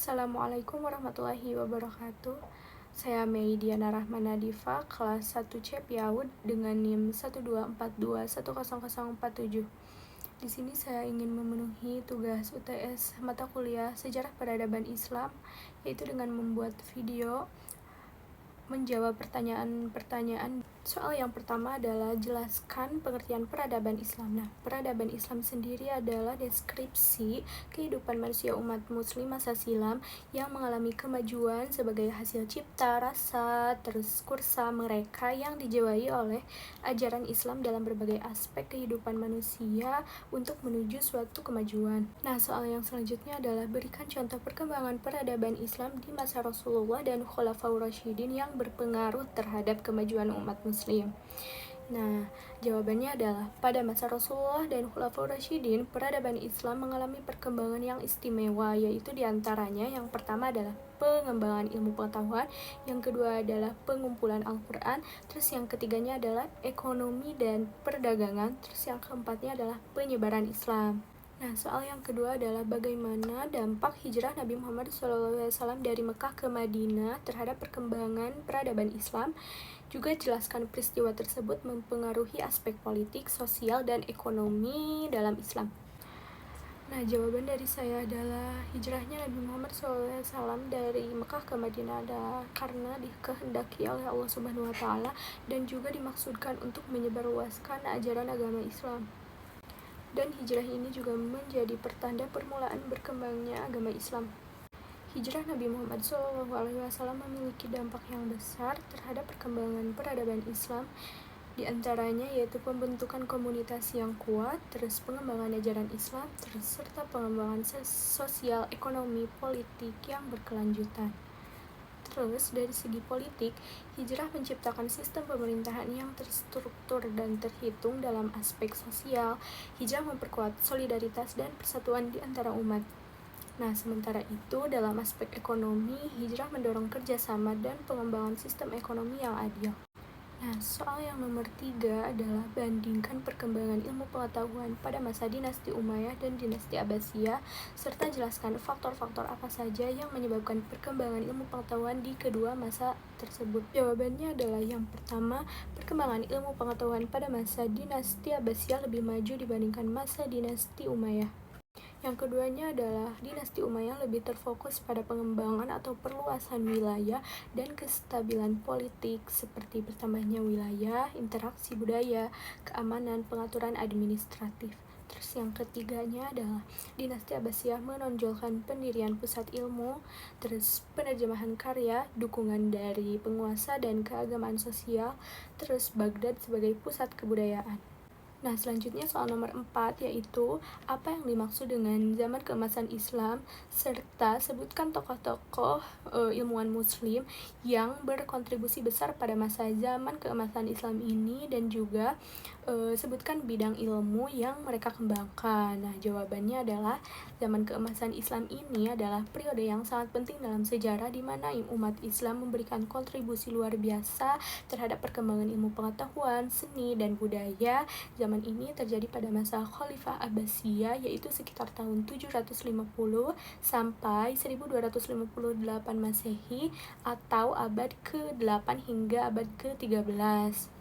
Assalamualaikum warahmatullahi wabarakatuh. Saya Mei Diana Rahmana Diva, kelas 1 C PIAUD dengan NIM 124210047. Di sini saya ingin memenuhi tugas UTS mata kuliah Sejarah Peradaban Islam, yaitu dengan membuat video menjawab pertanyaan-pertanyaan. Soal yang pertama adalah jelaskan pengertian peradaban Islam. Nah, peradaban Islam sendiri adalah deskripsi kehidupan manusia umat muslim masa silam yang mengalami kemajuan sebagai hasil cipta, rasa, terus kursa mereka yang dijiwai oleh ajaran Islam dalam berbagai aspek kehidupan manusia untuk menuju suatu kemajuan. Nah, soal yang selanjutnya adalah berikan contoh perkembangan peradaban Islam di masa Rasulullah dan Khulafaur Rasyidin yang berpengaruh terhadap kemajuan umat muslim. Nah, jawabannya adalah pada masa Rasulullah dan Khulafaur Rasyidin, peradaban Islam mengalami perkembangan yang istimewa, yaitu diantaranya yang pertama adalah pengembangan ilmu pengetahuan, yang kedua adalah pengumpulan Al-Quran, terus yang ketiganya adalah ekonomi dan perdagangan, terus yang keempatnya adalah penyebaran Islam. Nah, soal yang kedua adalah bagaimana dampak hijrah Nabi Muhammad SAW dari Mekah ke Madinah terhadap perkembangan peradaban Islam. Juga jelaskan peristiwa tersebut mempengaruhi aspek politik, sosial, dan ekonomi dalam Islam. Nah, jawaban dari saya adalah hijrahnya Nabi Muhammad SAW dari Mekah ke Madinah adalah karena dikehendaki oleh Allah Subhanahu wa Ta'ala dan juga dimaksudkan untuk menyebarluaskan ajaran agama Islam. Dan hijrah ini juga menjadi pertanda permulaan berkembangnya agama Islam. Hijrah Nabi Muhammad SAW memiliki dampak yang besar terhadap perkembangan peradaban Islam, di antaranya yaitu pembentukan komunitas yang kuat, terus pengembangan ajaran Islam, terus serta pengembangan sosial, ekonomi, politik yang berkelanjutan. Terus, dari segi politik, hijrah menciptakan sistem pemerintahan yang terstruktur dan terhitung dalam aspek sosial. Hijrah memperkuat solidaritas dan persatuan di antara umat. Nah, sementara itu, dalam aspek ekonomi, hijrah mendorong kerjasama dan pengembangan sistem ekonomi yang adil. Nah, soal yang nomor 3 adalah bandingkan perkembangan ilmu pengetahuan pada masa dinasti Umayyah dan dinasti Abbasiyah, serta jelaskan faktor-faktor apa saja yang menyebabkan perkembangan ilmu pengetahuan di kedua masa tersebut. Jawabannya adalah yang pertama, perkembangan ilmu pengetahuan pada masa dinasti Abbasiyah lebih maju dibandingkan masa dinasti Umayyah. Yang keduanya adalah dinasti Umayyah lebih terfokus pada pengembangan atau perluasan wilayah dan kestabilan politik seperti bertambahnya wilayah, interaksi budaya, keamanan, pengaturan administratif. Terus yang ketiganya adalah dinasti Abbasiyah menonjolkan pendirian pusat ilmu, terus penerjemahan karya, dukungan dari penguasa dan keagamaan sosial, terus Baghdad sebagai pusat kebudayaan. Nah, selanjutnya soal nomor 4, yaitu apa yang dimaksud dengan zaman keemasan Islam, serta sebutkan tokoh-tokoh ilmuwan muslim yang berkontribusi besar pada masa zaman keemasan Islam ini, dan juga sebutkan bidang ilmu yang mereka kembangkan. Nah, jawabannya adalah zaman keemasan Islam ini adalah periode yang sangat penting dalam sejarah di mana umat Islam memberikan kontribusi luar biasa terhadap perkembangan ilmu pengetahuan, seni, dan budaya. Zaman ini terjadi pada masa Khalifah Abbasiyah, yaitu sekitar tahun 750 sampai 1258 Masehi atau abad ke-8 hingga abad ke-13.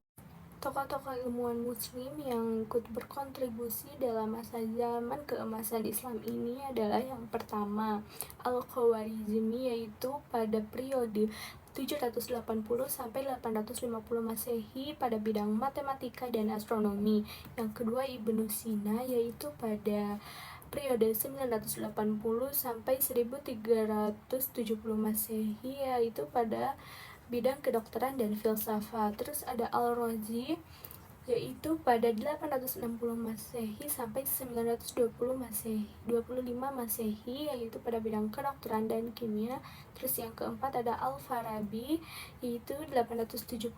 Tokoh-tokoh ilmuwan muslim yang ikut berkontribusi dalam masa zaman keemasan Islam ini adalah yang pertama, Al-Khwarizmi, yaitu pada periode 780 sampai 850 Masehi pada bidang matematika dan astronomi. Yang kedua, Ibnu Sina, yaitu pada periode 980 sampai 1370 Masehi, yaitu pada bidang kedokteran dan filsafat. Terus ada Al-Razi, yaitu pada 860 Masehi sampai 925 Masehi, yaitu pada bidang kedokteran dan kimia. Terus yang keempat ada Al-Farabi, yaitu 872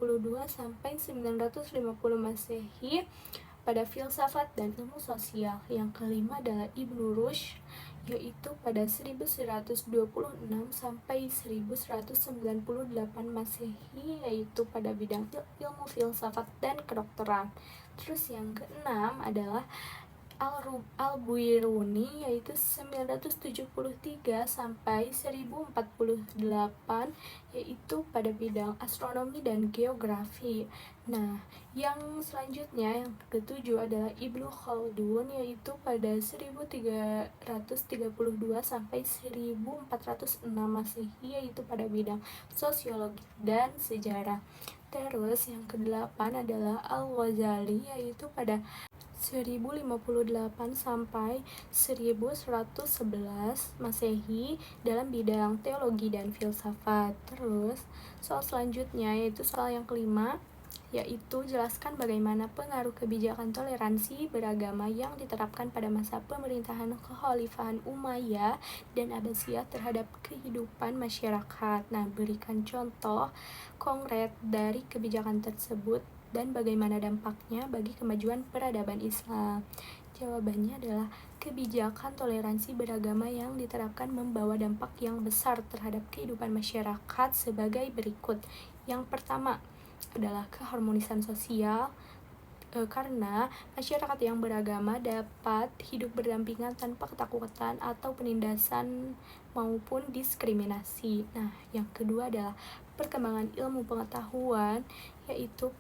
sampai 950 Masehi pada filsafat dan ilmu sosial. Yang kelima adalah Ibnu Rushd, yaitu pada 1126 sampai 1198 Masehi, yaitu pada bidang ilmu filsafat dan kedokteran. Terus yang keenam adalah Al-Biruni yaitu 973 sampai 1048 yaitu pada bidang astronomi dan geografi. Nah, yang selanjutnya yang ketujuh adalah Ibnu Khaldun yaitu pada 1332 sampai 1406 Masehi yaitu pada bidang sosiologi dan sejarah. Terus yang kedelapan adalah Al-Ghazali yaitu pada 1058 sampai 1111 Masehi dalam bidang teologi dan filsafat. Terus soal selanjutnya yaitu soal yang kelima, yaitu jelaskan bagaimana pengaruh kebijakan toleransi beragama yang diterapkan pada masa pemerintahan Kekhalifahan Umayyah dan Abbasiyah terhadap kehidupan masyarakat. Nah, berikan contoh konkret dari kebijakan tersebut dan bagaimana dampaknya bagi kemajuan peradaban Islam. Jawabannya adalah kebijakan toleransi beragama yang diterapkan membawa dampak yang besar terhadap kehidupan masyarakat sebagai berikut. Yang pertama adalah keharmonisan sosial, karena masyarakat yang beragama dapat hidup berdampingan tanpa ketakutan atau penindasan maupun diskriminasi. Nah, yang kedua adalah perkembangan ilmu pengetahuan, yaitu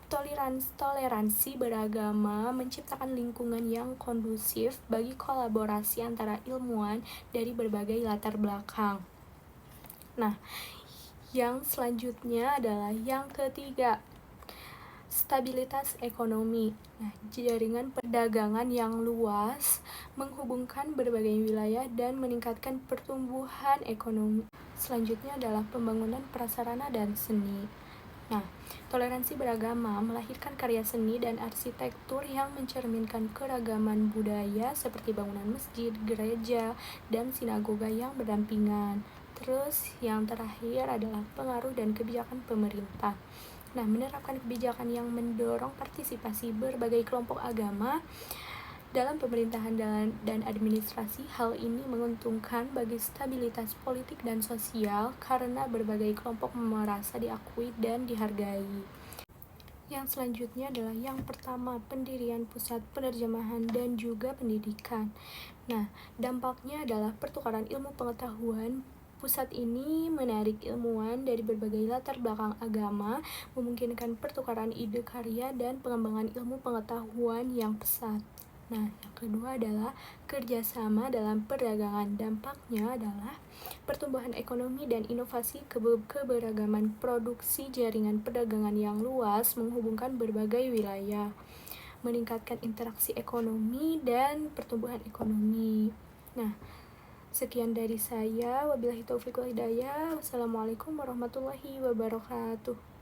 toleransi beragama menciptakan lingkungan yang kondusif bagi kolaborasi antara ilmuwan dari berbagai latar belakang. Nah, yang selanjutnya adalah yang ketiga, stabilitas ekonomi. Nah, jaringan perdagangan yang luas menghubungkan berbagai wilayah dan meningkatkan pertumbuhan ekonomi. Selanjutnya adalah pembangunan prasarana dan seni. Nah, toleransi beragama melahirkan karya seni dan arsitektur yang mencerminkan keragaman budaya seperti bangunan masjid, gereja, dan sinagoga yang berdampingan. Terus yang terakhir adalah pengaruh dan kebijakan pemerintah. Nah, menerapkan kebijakan yang mendorong partisipasi berbagai kelompok agama dalam pemerintahan dan administrasi. Hal ini menguntungkan bagi stabilitas politik dan sosial karena berbagai kelompok merasa diakui dan dihargai. Yang selanjutnya adalah yang pertama, pendirian pusat penerjemahan dan juga pendidikan. Nah, dampaknya adalah pertukaran ilmu pengetahuan. Pusat ini menarik ilmuwan dari berbagai latar belakang agama, memungkinkan pertukaran ide karya dan pengembangan ilmu pengetahuan yang pesat. Nah, yang kedua adalah kerjasama dalam perdagangan. Dampaknya adalah pertumbuhan ekonomi dan inovasi, keberagaman produksi, jaringan perdagangan yang luas menghubungkan berbagai wilayah, meningkatkan interaksi ekonomi dan pertumbuhan ekonomi. Nah, sekian dari saya. Wabillahi taufiq wal hidayah. Wassalamualaikum warahmatullahi wabarakatuh.